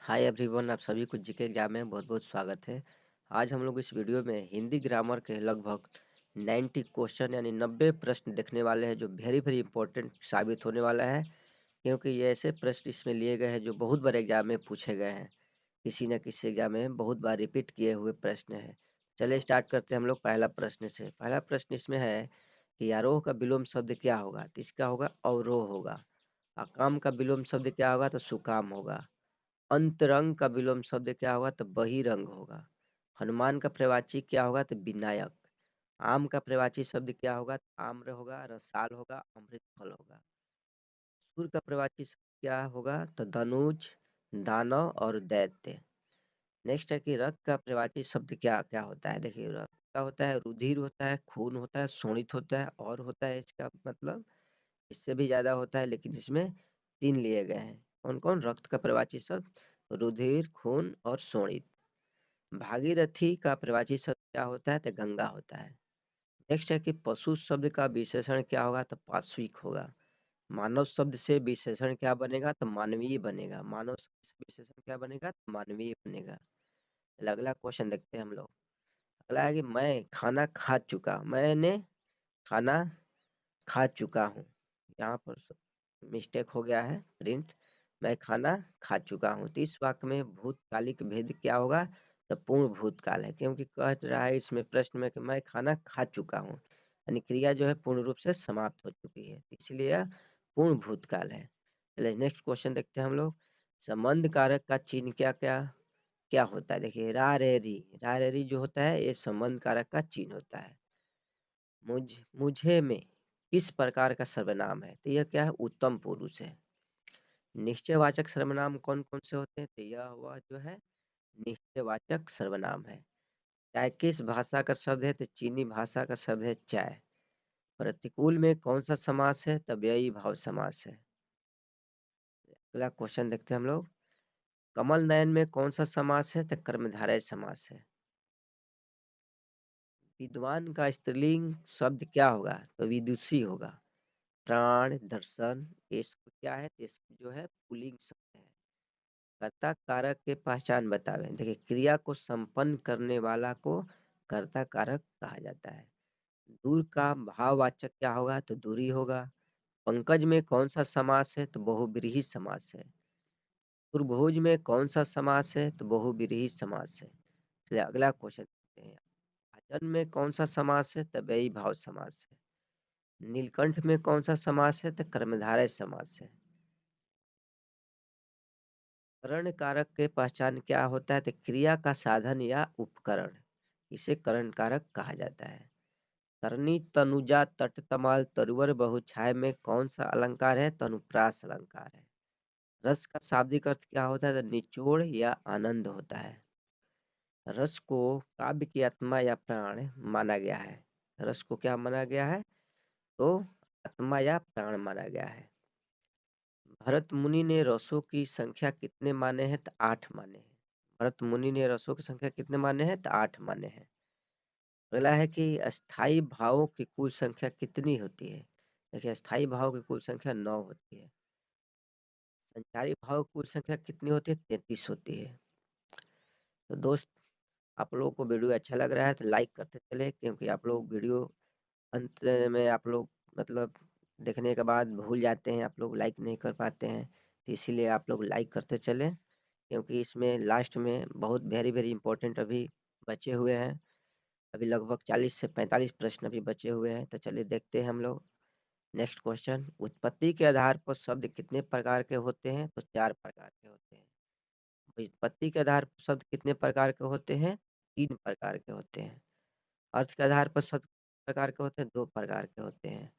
Hi everyone, आप सभी को जीके एग्जाम में बहुत बहुत स्वागत है। आज हम लोग इस वीडियो में हिंदी ग्रामर के लगभग 90 क्वेश्चन यानी 90 प्रश्न देखने वाले हैं, जो वेरी वेरी इंपॉर्टेंट साबित होने वाला है। क्योंकि ये ऐसे प्रश्न इसमें लिए गए हैं जो बहुत बार एग्जाम में पूछे गए हैं, किसी न किसी एग्जाम में बहुत बार रिपीट किए हुए प्रश्न हैं। चलिए स्टार्ट करते हैं हम लोग पहला प्रश्न से। पहला प्रश्न इसमें है कि आरोह का विलोम शब्द क्या होगा? तो इसका होगा अवरोह होगा। अकाम का विलोम शब्द क्या होगा? तो सुकाम होगा। अंतरंग का विलोम शब्द क्या होगा? तो बहिरंग होगा। हनुमान का प्रवाची क्या होगा? तो विनायक। आम का प्रवाची शब्द क्या होगा? तो आम्र होगा, रसाल होगा, अमृत फल होगा। सूर का प्रवाची शब्द क्या होगा? तो धनुज, दानव और दैत्य। नेक्स्ट है कि रक्त का प्रवाची शब्द क्या क्या होता है? देखिए, रक्त का होता है रुधिर, होता है खून, होता है शोणित, होता है और होता है इसका मतलब इससे भी ज्यादा होता है, लेकिन इसमें 3 लिए गए हैं। कौन कौन? रक्त का प्रवाची शब्द रुधिर, खून और शोणित। भागीरथी का प्रवाची शब्द क्या होता है? तो गंगा होता है। नेक्स्ट है कि पशु शब्द का विशेषण क्या होगा? तो पाश्विक होगा। मानव शब्द से विशेषण क्या बनेगा? तो मानवीय बनेगा। मानव शब्द से विशेषण क्या बनेगा? तो मानवीय बनेगा। चलिए अगला क्वेश्चन देखते हैं हम लोग। अगला है कि मैं खाना खा चुका। मैंने खाना खा चुका हूँ। यहाँ पर मिस्टेक हो गया है प्रिंट। मैं खाना खा चुका हूँ। तो इस वाक्य में भूतकालिक भेद क्या होगा? तो पूर्ण भूतकाल है, क्योंकि कह रहा है इसमें प्रश्न में कि मैं खाना खा चुका हूँ, यानी क्रिया जो है पूर्ण रूप से समाप्त हो चुकी है, इसलिए यह पूर्ण भूतकाल है। चलिए नेक्स्ट क्वेश्चन देखते हैं हम लोग। संबंध कारक का चिन्ह क्या क्या क्या होता है? देखिए, रा रे री जो होता है ये संबंध कारक का चिन्ह होता है। मुझे में किस प्रकार का सर्वनाम है? तो यह क्या है? उत्तम पुरुष है। निश्चयवाचक सर्वनाम कौन कौन से होते हैं? तो यह हुआ जो है निश्चयवाचक सर्वनाम है। चाय किस भाषा का शब्द है? तो चीनी भाषा का शब्द है चाय। प्रतिकूल में कौन सा समास है? तो व्ययी भाव समास है। अगला क्वेश्चन देखते हैं हम लोग। कमल नयन में कौन सा समास है? तो कर्मधारय समास है। विद्वान का स्त्रीलिंग शब्द क्या होगा? तो विदुषी होगा। प्राण, दर्शन, ये सब क्या है? ये सब जो है पुल्लिंग शब्द है। कर्ता कारक के पहचान बतावें। देखिए, क्रिया को संपन्न करने वाला को कर्ता कारक कहा जाता है। दूर का भाववाचक क्या होगा? तो दूरी होगा। पंकज में कौन सा समास है? तो बहुव्रीहि समास है। त्रिभुज में कौन सा समास है? तो बहुव्रीहि समास है। चलिए अगला क्वेश्चन देखते हैं। अजन में कौन सा समास है? तो व्ययी भाव समास है। नीलकंठ में कौन सा समास है? तो कर्मधारय समास है। करण कारक के पहचान क्या होता है? तो क्रिया का साधन या उपकरण, इसे करण कारक कहा जाता है। करनी, तनुजा, तट, तमाल, तरुवर, बहुछाय में कौन सा अलंकार है? तो अनुप्रास अलंकार है। रस का शाब्दिक अर्थ क्या होता है? तो निचोड़ या आनंद होता है। रस को काव्य की आत्मा या प्राण माना गया है। रस को क्या माना गया है? तो आत्मा या प्राण माना गया है। भरत मुनि ने रसों की संख्या कितने माने हैं? तो 8 माने हैं। भरत मुनि ने रसों की संख्या कितने माने हैं? तो 8 माने हैं। अगला है कि अस्थाई भावों की कुल संख्या कितनी होती है? देखिए, अस्थाई भाव की कुल संख्या 9 होती है। संचारी भाव की कुल संख्या कितनी होती है? 33 होती है। तो दोस्त, आप लोगों को वीडियो अच्छा लग रहा है तो लाइक करते चले, क्योंकि आप लोग वीडियो अंत में आप लोग मतलब देखने के बाद भूल जाते हैं, आप लोग लाइक नहीं कर पाते हैं। तो इसीलिए आप लोग लाइक करते चलें, क्योंकि इसमें लास्ट में बहुत वेरी वेरी इंपॉर्टेंट अभी बचे हुए हैं। अभी लगभग 40 से 45 प्रश्न अभी बचे हुए हैं। तो चलिए देखते हैं हम लोग नेक्स्ट क्वेश्चन। उत्पत्ति के आधार पर शब्द कितने प्रकार के होते हैं? तो 4 प्रकार के होते हैं। व्युत्पत्ति के आधार पर शब्द कितने प्रकार के होते हैं? 3 प्रकार के होते हैं। अर्थ के आधार पर शब्द कितने प्रकार के होते हैं? 2 प्रकार के होते हैं।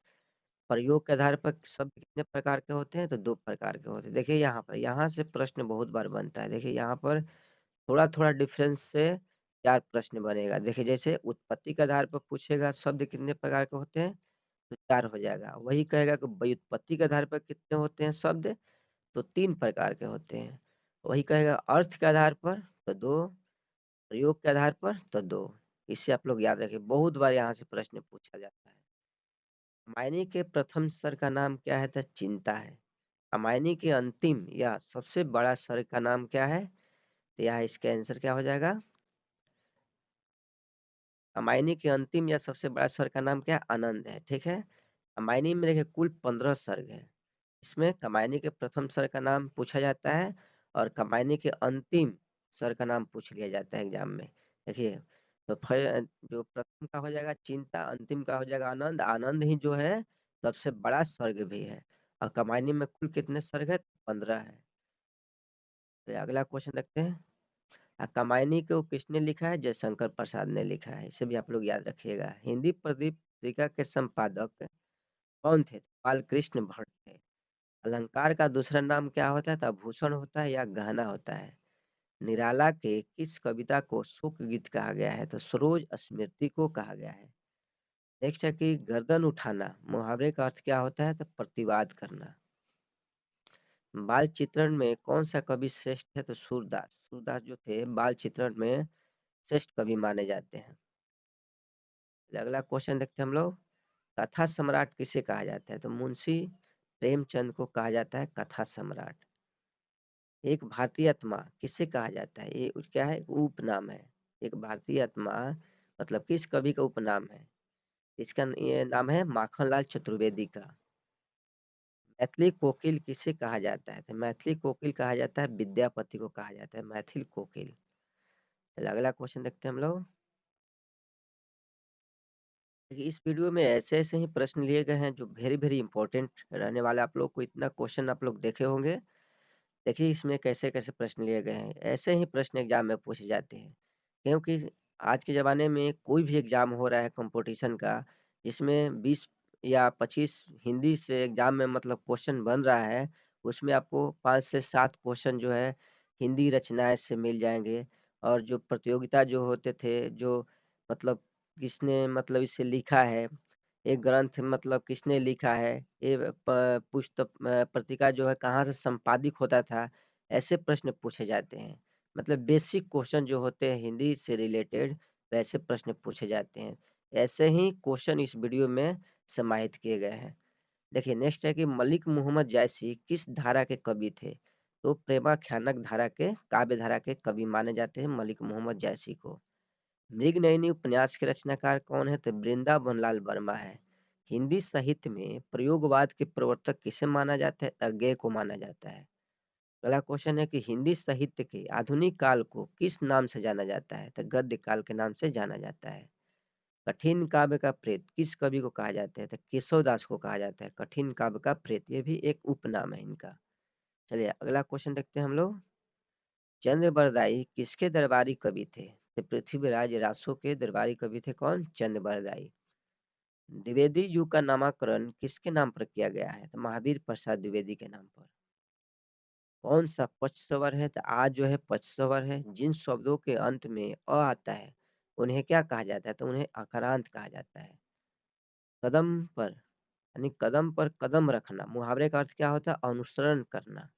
प्रयोग के आधार पर शब्द कितने प्रकार के होते हैं? तो 2 प्रकार के होते हैं। देखिए यहाँ से प्रश्न बहुत बार बनता है। देखिए यहाँ पर थोड़ा-थोड़ा डिफरेंस से 4 प्रश्न बनेगा। देखिए, जैसे उत्पत्ति के आधार पर पूछेगा शब्द कितने प्रकार के होते हैं? तो 4 हो जाएगा। वही कहेगा कि व्युत्पत्ति के आधार पर कितने होते हैं शब्द? तो 3 प्रकार के होते हैं। वही कहेगा अर्थ के आधार पर तो 2, प्रयोग के आधार पर तो 2। इसे आप लोग याद रखें, बहुत बार यहाँ से प्रश्न पूछा जाता है। रामायणी के प्रथम स्वर का नाम क्या है? तो चिंता है। रामायणी के अंतिम या सबसे बड़ा स्वर का नाम क्या है? तो यहाँ इसका आंसर क्या हो जाएगा? कमायनी के अंतिम या सबसे बड़ा स्वर का नाम क्या है? आनंद है। ठीक है, कमायनी में देखिए कुल 15 सर्ग है। इसमें कमायनी के प्रथम स्वर का नाम पूछा जाता है और कमायनी के अंतिम स्वर का नाम पूछ लिया जाता है एग्जाम में। देखिए, तो जो प्रथम का हो जाएगा चिंता, अंतिम का हो जाएगा आनंद। आनंद ही जो है सबसे बड़ा स्वर्ग भी है। और कमायनी में कुल कितने स्वर्ग है? 15 है। तो अगला क्वेश्चन देखते हैं। कमायनी को किसने लिखा है? जयशंकर प्रसाद ने लिखा है। इसे भी आप लोग याद रखिएगा। हिंदी प्रदीप पत्रिका के संपादक कौन थे? बालकृष्ण भट्ट थे। अलंकार का दूसरा नाम क्या होता है? तो आभूषण होता है या गहना होता है। निराला के किस कविता को शोक गीत कहा गया है? तो सरोज स्मृति को कहा गया है। नेक्स्ट है कि गर्दन उठाना मुहावरे का अर्थ क्या होता है? तो प्रतिवाद करना। बाल चित्रण में कौन सा कवि श्रेष्ठ है? तो सूरदास। सूरदास जो थे बाल चित्रण में श्रेष्ठ कवि माने जाते हैं। अगला क्वेश्चन देखते हैं हम लोग। कथा सम्राट किसे कहा जाता है? तो मुंशी प्रेमचंद को कहा जाता है कथा सम्राट। एक भारतीय आत्मा किसे कहा जाता है? ये क्या है? उपनाम है। एक भारतीय आत्मा मतलब किस कवि का उपनाम है? इसका ये नाम है माखनलाल चतुर्वेदी का। मैथिली कोकिल किसे कहा जाता है? तो मैथिली कोकिल कहा जाता है विद्यापति को कहा जाता है मैथिली कोकिल। चलिए अगला क्वेश्चन देखते हैं हम लोग। देखिए, इस वीडियो में ऐसे ऐसे ही प्रश्न लिए गए हैं जो वेरी वेरी इंपॉर्टेंट रहने वाला। आप लोग को इतना क्वेश्चन आप लोग देखे होंगे। देखिए इसमें कैसे कैसे प्रश्न लिए गए हैं। ऐसे ही प्रश्न एग्जाम में पूछे जाते हैं, क्योंकि आज के ज़माने में कोई भी एग्जाम हो रहा है कंपटीशन का, जिसमें 20 या 25 हिंदी से एग्जाम में मतलब क्वेश्चन बन रहा है, उसमें आपको 5 से 7 क्वेश्चन जो है हिंदी रचनाएँ से मिल जाएँगे। और जो प्रतियोगिता जो होते थे, जो मतलब किसने मतलब इसे लिखा है, एक ग्रंथ मतलब किसने लिखा है, ये पुस्तक पत्रिका जो है कहाँ से संपादित होता था, ऐसे प्रश्न पूछे जाते हैं। मतलब बेसिक क्वेश्चन जो होते हैं हिंदी से रिलेटेड, वैसे प्रश्न पूछे जाते हैं। ऐसे ही क्वेश्चन इस वीडियो में समाहित किए गए हैं। देखिए नेक्स्ट है कि मलिक मोहम्मद जायसी किस धारा के कवि थे? तो प्रेमाख्यानक धारा के, काव्य धारा के कवि माने जाते हैं मलिक मोहम्मद जायसी को। मृगनयनी उपन्यास के रचनाकार कौन है? तो वृंदावन लाल वर्मा है। हिंदी साहित्य में प्रयोगवाद के प्रवर्तक किसे माना जाता है? अज्ञेय को माना जाता है। अगला क्वेश्चन है कि हिंदी साहित्य के आधुनिक काल को किस नाम से जाना जाता है? तो गद्य काल के नाम से जाना जाता है। कठिन काव्य का प्रेत किस कवि को कहा जाता है? तो केशव दास को कहा जाता है कठिन काव्य का प्रेत। ये भी एक उपनाम है इनका। चलिए अगला क्वेश्चन देखते हैं हम लोग। चंद्रबरदाई किसके दरबारी कवि थे? तो पृथ्वीराज रासो के दरबारी कवि थे कौन? चंद्रबरदाई। द्विवेदी युग का नामकरण किसके नाम पर किया गया है? तो महावीर प्रसाद द्विवेदी के नाम पर। कौन सा पचस्वर है? तो आ जो है पचस्वर है। जिन शब्दों के अंत में अ आता है उन्हें क्या कहा जाता है? तो उन्हें अकारांत कहा जाता है। कदम पर यानी कदम पर कदम रखना मुहावरे का अर्थ क्या होता है? अनुसरण करना।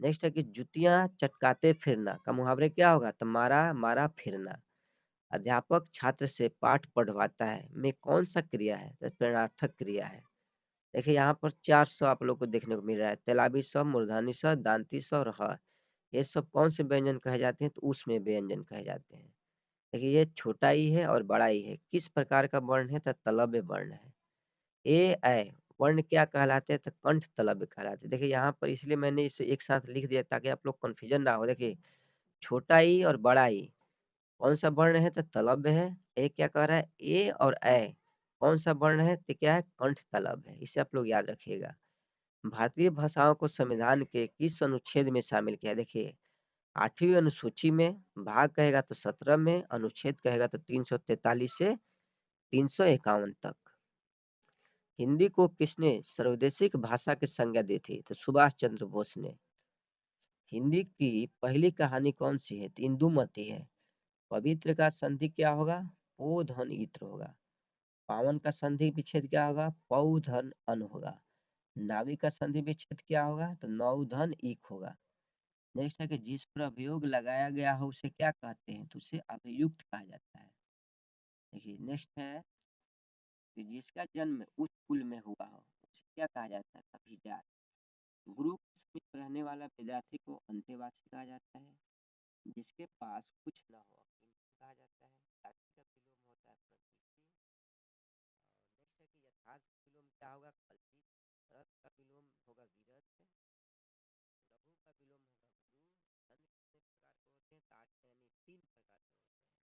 नेक्स्ट है कि जुतियां चटकाते फिरना का मुहावरे क्या होगा? तो मारा मारा फिरना। अध्यापक छात्र से पाठ पढ़वाता है में कौन सा क्रिया है? तो प्रेरणार्थक क्रिया है। देखिए यहाँ पर 4 स आप लोग को देखने को मिल रहा है। तेलाबी स, मूर्धनी स, दांती स और ह। ये सब कौन से व्यंजन कहे जाते हैं? तो उसमें व्यंजन कहे जाते हैं। देखिए ये छोटा ई है और बड़ा ई है। किस प्रकार का वर्ण है? तो तलव्य वर्ण है। ए ऐ वर्ण क्या कहलाते हैं? तो कंठ तलव्य कहलाते हैं। देखिए यहाँ पर इसलिए मैंने इसे एक साथ लिख दिया ताकि आप लोग कन्फ्यूजन ना हो। देखिए छोटा ई और बड़ा ई कौन सा वर्ण है? तो तलव्य है। ए क्या कह रहा है? ए और ऐ कौन सा वर्ण है? तो क्या है? कंठ तलव्य है। इसे आप लोग याद रखिएगा। भारतीय भाषाओं को संविधान के किस अनुच्छेद में शामिल किया? देखिए 8वीं अनुसूची में, भाग कहेगा तो 17 में, अनुच्छेद कहेगा तो 343 से 351 तक। हिंदी को किसने सर्वदेशिक भाषा की संज्ञा दी थी? तो सुभाष चंद्र बोस ने। हिंदी की पहली कहानी कौन सी है? तो इंदुमती है। पवित्र का संधि क्या होगा? पो धन इत्र होगा। पावन का संधि विच्छेद क्या होगा? पौ धन अन होगा। नाभि का संधि विच्छेद क्या होगा? तो नौ धन इक होगा। नेक्स्ट है कि जिस पर अभियोग लगाया गया हो उसे क्या कहते हैं? तो उसे अभियुक्त कहा जाता है। देखिए नेक्स्ट है कि जिसका जन्म उच्च कुल में हुआ हो उसे क्या कहा जाता है? अभिजात। गुरु के समीप रहने वाला विद्यार्थी को अंतेवासी कहा जाता है। जिसके पास कुछ ना हो अकीमती कहा जाता है। जाति का विलोम होता है प्रकृति। नेक्स्ट है कि यथार्थ का विलोम क्या होगा? कल्पित। रथ का विलोम होगा विरथ। लघु का विलोम होगा गुरु। धन कितने प्रकार के होते हैं? 8 यानी 3 प्रकार के होते हैं।